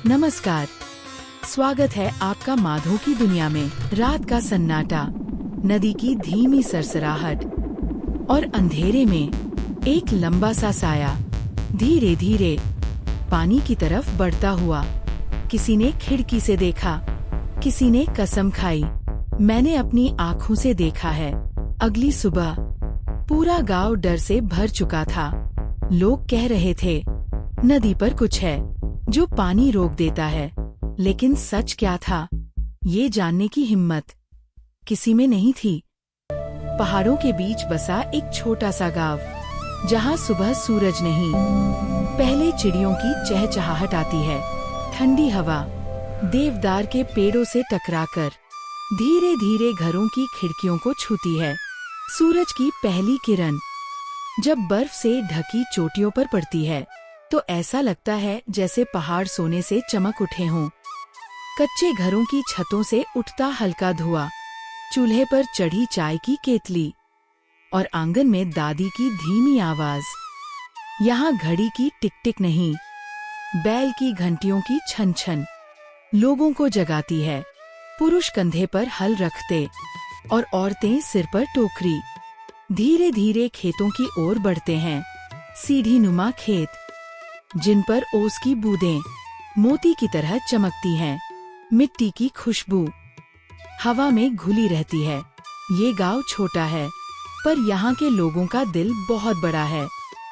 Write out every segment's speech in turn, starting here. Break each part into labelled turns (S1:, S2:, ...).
S1: नमस्कार, स्वागत है आपका माधो की दुनिया में। रात का सन्नाटा, नदी की धीमी सरसराहट और अंधेरे में एक लंबा सा साया धीरे धीरे पानी की तरफ बढ़ता हुआ। किसी ने खिड़की से देखा, किसी ने कसम खाई, मैंने अपनी आँखों से देखा है। अगली सुबह पूरा गांव डर से भर चुका था। लोग कह रहे थे नदी पर कुछ है जो पानी रोक देता है, लेकिन सच क्या था ये जानने की हिम्मत किसी में नहीं थी। पहाड़ों के बीच बसा एक छोटा सा गांव, जहां सुबह सूरज नहीं, पहले चिड़ियों की चहचहाहट आती है। ठंडी हवा देवदार के पेड़ों से टकराकर धीरे धीरे घरों की खिड़कियों को छूती है। सूरज की पहली किरण जब बर्फ से ढकी चोटियों पर पड़ती है तो ऐसा लगता है जैसे पहाड़ सोने से चमक उठे हों। कच्चे घरों की छतों से उठता हल्का धुआं, चूल्हे पर चढ़ी चाय की केतली और आंगन में दादी की धीमी आवाज। यहाँ घड़ी की टिक टिक नहीं, बैल की घंटियों की छन छन लोगों को जगाती है। पुरुष कंधे पर हल रखते और औरतें सिर पर टोकरी धीरे धीरे खेतों की ओर बढ़ते हैं। सीढ़ी नुमा खेत, जिन पर ओस की बूंदें मोती की तरह चमकती हैं। मिट्टी की खुशबू हवा में घुली रहती है। ये गांव छोटा है, पर यहाँ के लोगों का दिल बहुत बड़ा है।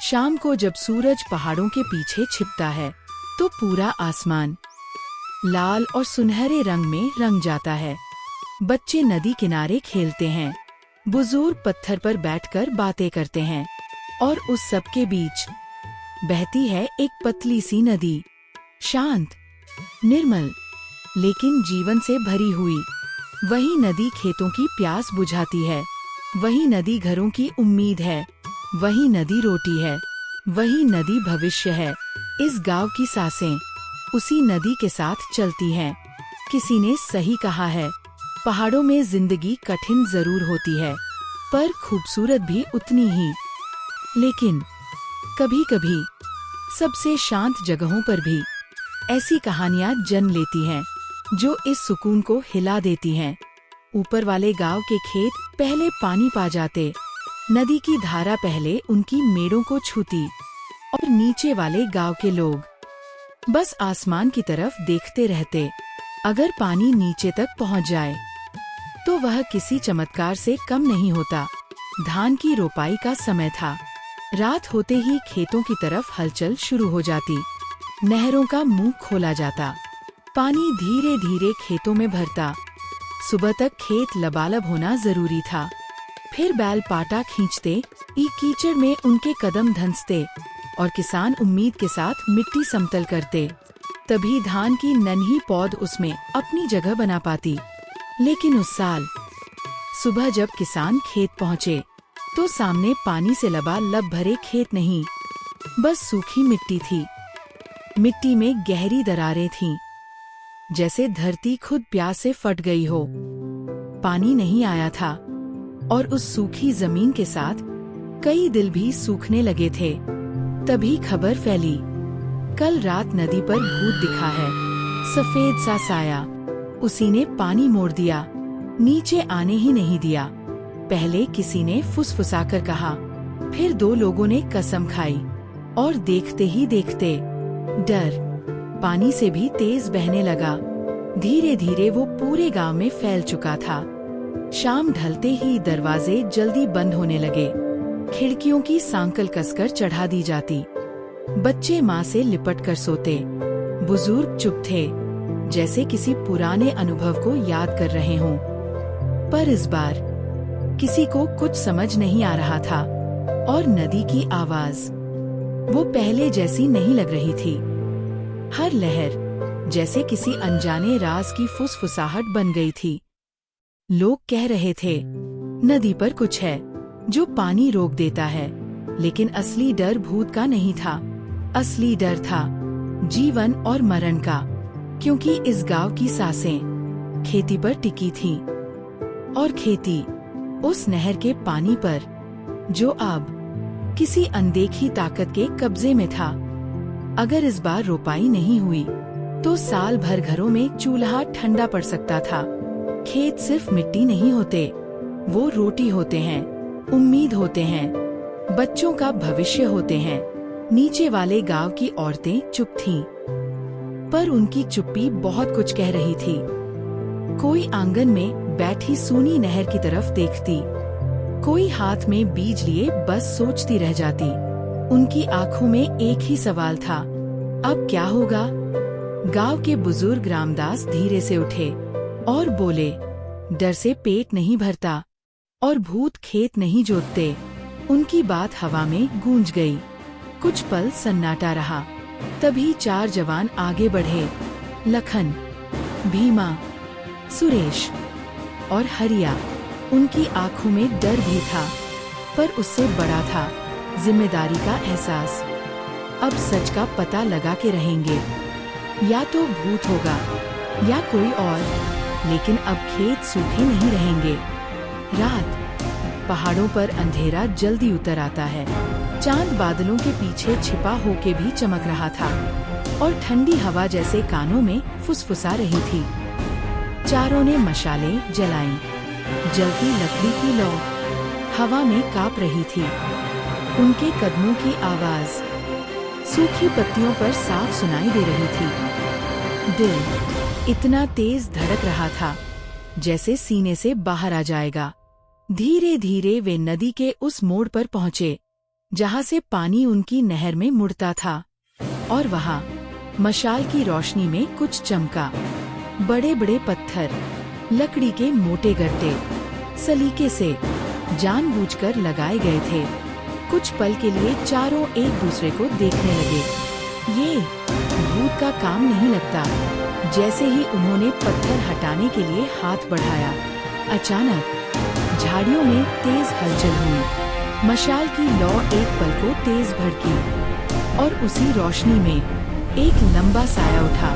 S1: शाम को जब सूरज पहाड़ों के पीछे छिपता है तो पूरा आसमान लाल और सुनहरे रंग में रंग जाता है। बच्चे नदी किनारे खेलते हैं, बुजुर्ग पत्थर पर बैठकर बातें करते हैं, और उस सब के बीच बहती है एक पतली सी नदी, शांत, निर्मल, लेकिन जीवन से भरी हुई। वही नदी खेतों की प्यास बुझाती है, वही नदी घरों की उम्मीद है, वही नदी रोटी है, वही नदी भविष्य है। इस गांव की सांसें उसी नदी के साथ चलती हैं। किसी ने सही कहा है, पहाड़ों में जिंदगी कठिन जरूर होती है, पर खूबसूरत भी उतनी ही। लेकिन कभी-कभी सबसे शांत जगहों पर भी ऐसी कहानियां जन्म लेती हैं जो इस सुकून को हिला देती हैं। ऊपर वाले गांव के खेत पहले पानी पा जाते, नदी की धारा पहले उनकी मेड़ों को छूती, और नीचे वाले गांव के लोग बस आसमान की तरफ देखते रहते। अगर पानी नीचे तक पहुंच जाए तो वह किसी चमत्कार से कम नहीं होता। धान की रोपाई का समय था। रात होते ही खेतों की तरफ हलचल शुरू हो जाती। नहरों का मुंह खोला जाता, पानी धीरे धीरे खेतों में भरता। सुबह तक खेत लबालब होना जरूरी था। फिर बैल पाटा खींचते, कीचड़ में उनके कदम धंसते, और किसान उम्मीद के साथ मिट्टी समतल करते। तभी धान की नन्ही पौध उसमें अपनी जगह बना पाती। लेकिन उस साल सुबह जब किसान खेत पहुँचे तो सामने पानी से लबालब भरे खेत नहीं, बस सूखी मिट्टी थी। मिट्टी में गहरी दरारें थीं, जैसे धरती खुद प्यास से फट गई हो। पानी नहीं आया था, और उस सूखी जमीन के साथ कई दिल भी सूखने लगे थे। तभी खबर फैली, कल रात नदी पर भूत दिखा है। सफेद सा साया, उसी ने पानी मोड़ दिया, नीचे आने ही नहीं दिया। पहले किसी ने फुसफुसाकर कहा, फिर दो लोगों ने कसम खाई, और देखते ही देखते डर पानी से भी तेज बहने लगा। धीरे धीरे वो पूरे गांव में फैल चुका था। शाम ढलते ही दरवाजे जल्दी बंद होने लगे, खिड़कियों की सांकल कसकर चढ़ा दी जाती। बच्चे माँ से लिपट कर सोते, बुजुर्ग चुप थे, जैसे किसी पुराने अनुभव को याद कर रहे हों। पर इस बार किसी को कुछ समझ नहीं आ रहा था, और नदी की आवाज वो पहले जैसी नहीं लग रही थी। हर लहर जैसे किसी अनजाने राज की फुसफुसाहट बन गई थी। लोग कह रहे थे नदी पर कुछ है जो पानी रोक देता है, लेकिन असली डर भूत का नहीं था। असली डर था जीवन और मरण का, क्योंकि इस गांव की सांसें खेती पर टिकी थीं, और खेती उस नहर के पानी पर जो अब किसी अनदेखी ताकत के कब्जे में था। अगर इस बार रोपाई नहीं हुई तो साल भर घरों में चूल्हा ठंडा पड़ सकता था। खेत सिर्फ मिट्टी नहीं होते, वो रोटी होते हैं, उम्मीद होते हैं, बच्चों का भविष्य होते हैं। नीचे वाले गांव की औरतें चुप थीं, पर उनकी चुप्पी बहुत कुछ कह रही थी। कोई आंगन में बैठी सूनी नहर की तरफ देखती, कोई हाथ में बीज लिए बस सोचती रह जाती। उनकी आंखों में एक ही सवाल था, अब क्या होगा? गांव के बुजुर्ग रामदास धीरे से उठे और बोले, डर से पेट नहीं भरता और भूत खेत नहीं जोतते। उनकी बात हवा में गूंज गई। कुछ पल सन्नाटा रहा, तभी 4 जवान आगे बढ़े। लखन, भीमा, सुरेश और हरिया। उनकी आंखों में डर भी था, पर उससे बड़ा था जिम्मेदारी का एहसास। अब सच का पता लगा के रहेंगे, या तो भूत होगा या कोई और, लेकिन अब खेत सूखे नहीं रहेंगे। रात, पहाड़ों पर अंधेरा जल्दी उतर आता है। चांद बादलों के पीछे छिपा होके भी चमक रहा था और ठंडी हवा जैसे कानों में फुसफुसा रही थी। चारों ने मशालें जलाईं। जलती लकड़ी की लौ हवा में कांप रही थी। उनके कदमों की आवाज सूखी पत्तियों पर साफ सुनाई दे रही थी। दिल इतना तेज धड़क रहा था जैसे सीने से बाहर आ जाएगा। धीरे धीरे वे नदी के उस मोड़ पर पहुँचे जहाँ से पानी उनकी नहर में मुड़ता था, और वहाँ मशाल की रोशनी में कुछ चमका। बड़े बड़े पत्थर, लकड़ी के मोटे गट्टे, सलीके से जानबूझकर लगाए गए थे। कुछ पल के लिए चारों एक दूसरे को देखने लगे। ये भूत का काम नहीं लगता। जैसे ही उन्होंने पत्थर हटाने के लिए हाथ बढ़ाया, अचानक झाड़ियों में तेज हलचल हुई। मशाल की लौ एक पल को तेज भड़की और उसी रोशनी में एक लंबा साया उठा,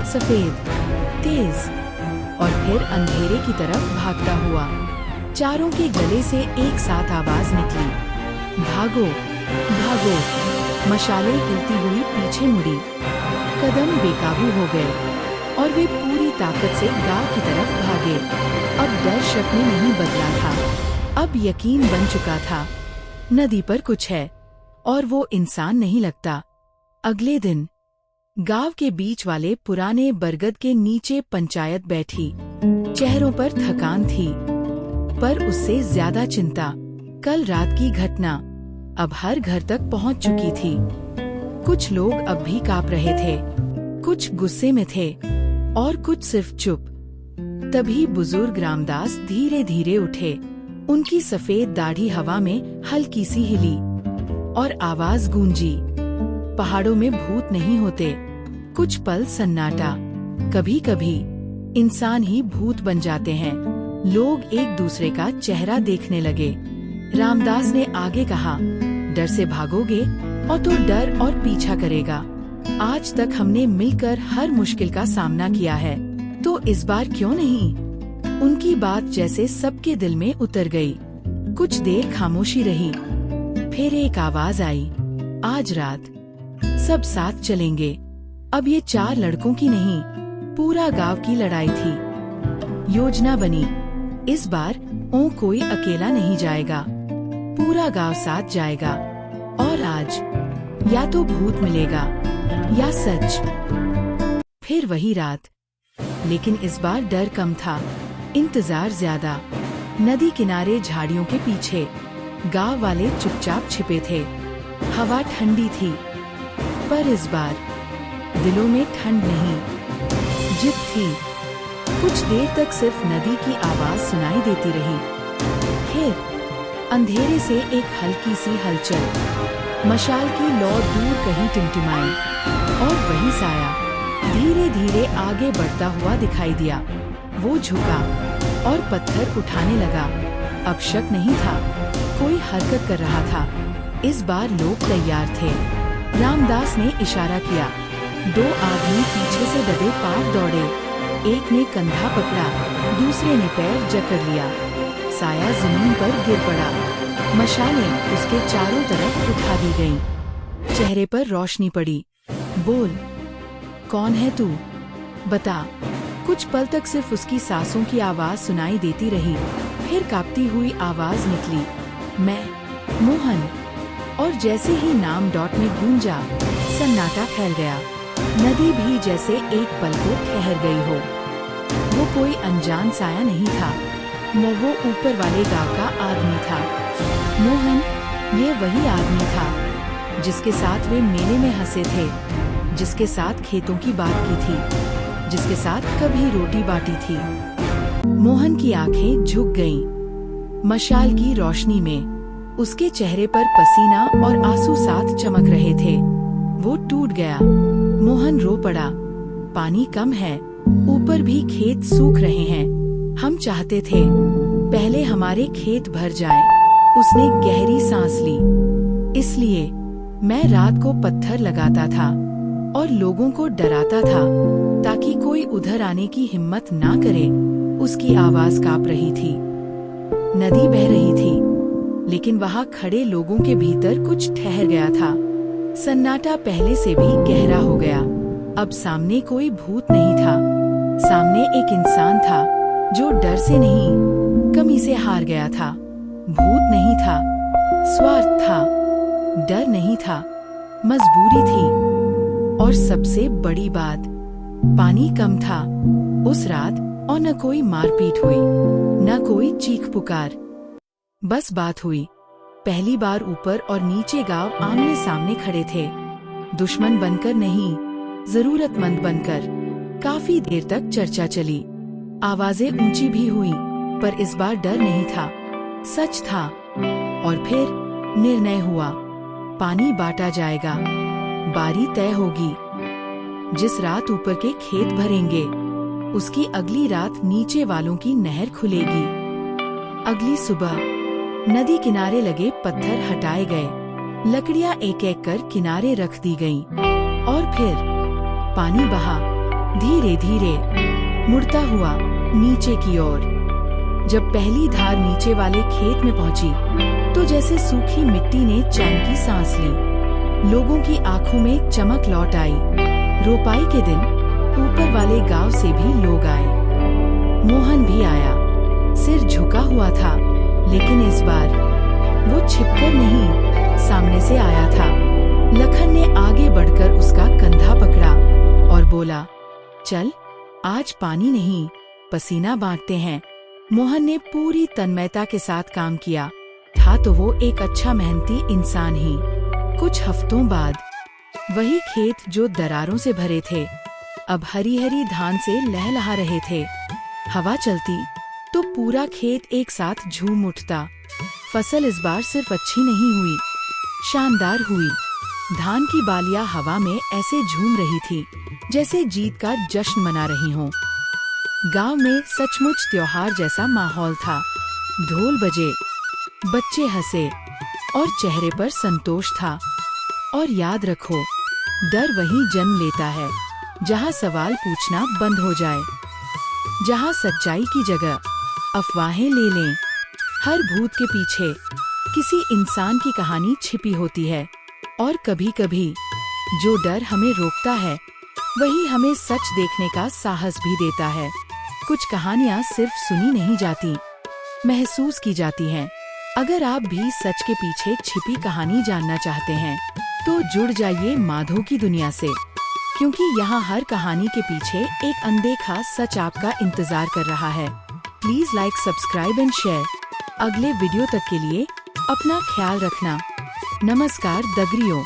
S1: सफेद, तेज और फिर अंधेरे की तरफ भागता हुआ। चारों के गले से एक साथ आवाज निकली, भागो, भागो। मशालें हिलती हुई पीछे मुड़ी, कदम बेकाबू हो गए और वे पूरी ताकत से गांव की तरफ भागे। अब डर शक में नहीं बदला था, अब यकीन बन चुका था। नदी पर कुछ है और वो इंसान नहीं लगता। अगले दिन गांव के बीच वाले पुराने बरगद के नीचे पंचायत बैठी। चेहरों पर थकान थी, पर उससे ज्यादा चिंता। कल रात की घटना अब हर घर तक पहुंच चुकी थी। कुछ लोग अब भी कांप रहे थे, कुछ गुस्से में थे और कुछ सिर्फ चुप। तभी बुजुर्ग रामदास धीरे धीरे उठे। उनकी सफेद दाढ़ी हवा में हल्की सी हिली और आवाज गूंजी, पहाड़ों में भूत नहीं होते। कुछ पल सन्नाटा। कभी कभी इंसान ही भूत बन जाते हैं। लोग एक दूसरे का चेहरा देखने लगे। रामदास ने आगे कहा, डर से भागोगे और तो डर और पीछा करेगा। आज तक हमने मिलकर हर मुश्किल का सामना किया है, तो इस बार क्यों नहीं? उनकी बात जैसे सबके दिल में उतर गई। कुछ देर खामोशी रही, फिर एक आवाज आई, आज रात सब साथ चलेंगे। अब ये 4 लड़कों की नहीं, पूरा गांव की लड़ाई थी। योजना बनी, इस बार कोई अकेला नहीं जाएगा, पूरा गांव साथ जाएगा। और आज या तो भूत मिलेगा या सच। फिर वही रात, लेकिन इस बार डर कम था, इंतजार ज्यादा। नदी किनारे झाड़ियों के पीछे गांव वाले चुपचाप छिपे थे। हवा ठंडी थी, पर इस बार दिलों में ठंड नहीं, जिद थी। कुछ देर तक सिर्फ नदी की आवाज सुनाई देती रही। फिर अंधेरे से एक हल्की सी हलचल, मशाल की लौ दूर कहीं टिमटिमाई और वही साया धीरे धीरे आगे बढ़ता हुआ दिखाई दिया। वो झुका और पत्थर उठाने लगा। अब शक नहीं था, कोई हरकत कर रहा था। इस बार लोग तैयार थे। रामदास ने इशारा किया। 2 आदमी पीछे से दबे पांव दौड़े। एक ने कंधा पकड़ा, दूसरे ने पैर जकड़ लिया। साया जमीन पर गिर पड़ा। मशालें उसके चारों तरफ उठा दी गईं। चेहरे पर रोशनी पड़ी। बोल, कौन है तू? बता। कुछ पल तक सिर्फ उसकी सांसों की आवाज सुनाई देती रही। फिर कांपती हुई आवाज निकली, मैं मोहन। और जैसे ही नाम डॉट में गूंजा, सन्नाटा फैल गया। नदी भी जैसे एक पल को ठहर गई हो। वो कोई अनजान साया नहीं था, वो ऊपर वाले गांव का आदमी था। मोहन, ये वही आदमी था जिसके साथ वे मेले में हंसे थे, जिसके साथ खेतों की बात की थी, जिसके साथ कभी रोटी बांटी थी। मोहन की आंखें झुक गईं। मशाल की रोशनी में उसके चेहरे पर पसीना और आंसू साथ चमक रहे थे। वो टूट गया। मोहन रो पड़ा। पानी कम है, ऊपर भी खेत सूख रहे हैं। हम चाहते थे पहले हमारे खेत भर जाए। उसने गहरी सांस ली। इसलिए मैं रात को पत्थर लगाता था और लोगों को डराता था ताकि कोई उधर आने की हिम्मत ना करे। उसकी आवाज कांप रही थी। नदी बह रही थी, लेकिन वहाँ खड़े लोगों के भीतर कुछ ठहर गया था। सन्नाटा पहले से भी गहरा हो गया। अब सामने कोई भूत नहीं था, सामने एक इंसान था जो डर से नहीं, कमी से हार गया था। भूत नहीं था, स्वार्थ था। डर नहीं था, मजबूरी थी। और सबसे बड़ी बात, पानी कम था उस रात। और न कोई मारपीट हुई, न कोई चीख पुकार। बस बात हुई। पहली बार ऊपर और नीचे गांव आमने सामने खड़े थे, दुश्मन बनकर नहीं, जरूरतमंद बनकर। काफी देर तक चर्चा चली, आवाजें ऊंची भी हुई, पर इस बार डर नहीं था, सच था। और फिर निर्णय हुआ, पानी बांटा जाएगा, बारी तय होगी। जिस रात ऊपर के खेत भरेंगे, उसकी अगली रात नीचे वालों की नहर खुलेगी। अगली सुबह नदी किनारे लगे पत्थर हटाए गए, लकड़ियां एक एक कर किनारे रख दी गईं। और फिर पानी बहा, धीरे धीरे मुड़ता हुआ नीचे की ओर। जब पहली धार नीचे वाले खेत में पहुंची, तो जैसे सूखी मिट्टी ने चैन की सांस ली। लोगों की आंखों में चमक लौट आई। रोपाई के दिन ऊपर वाले गांव से भी लोग आए। मोहन भी आया। सिर झुका हुआ था, लेकिन इस बार वो छिपकर नहीं, सामने से आया था। लखन ने आगे बढ़कर उसका कंधा पकड़ा और बोला, चल, आज पानी नहीं, पसीना बांटते हैं। मोहन ने पूरी तन्मयता के साथ काम किया। था तो वो एक अच्छा मेहनती इंसान ही। कुछ हफ्तों बाद वही खेत जो दरारों से भरे थे, अब हरी हरी धान से लहलहा रहे थे। हवा चलती तो पूरा खेत एक साथ झूम उठता। फसल इस बार सिर्फ अच्छी नहीं हुई, शानदार हुई। धान की बालियां हवा में ऐसे झूम रही थी जैसे जीत का जश्न मना रही हों। गांव में सचमुच त्योहार जैसा माहौल था। ढोल बजे, बच्चे हंसे और चेहरे पर संतोष था। और याद रखो, डर वहीं जन्म लेता है जहां सवाल पूछना बंद हो जाए, जहां सच्चाई की जगह अफवाहें ले लें। हर भूत के पीछे किसी इंसान की कहानी छिपी होती है। और कभी कभी जो डर हमें रोकता है, वही हमें सच देखने का साहस भी देता है। कुछ कहानियाँ सिर्फ सुनी नहीं जाती, महसूस की जाती हैं। अगर आप भी सच के पीछे छिपी कहानी जानना चाहते हैं, तो जुड़ जाइए माधो की दुनिया से, क्योंकि यहाँ हर कहानी के पीछे एक अनदेखा सच आपका इंतजार कर रहा है। Please like, subscribe and share. अगले वीडियो तक के लिए अपना ख्याल रखना। नमस्कार दगड़ियों।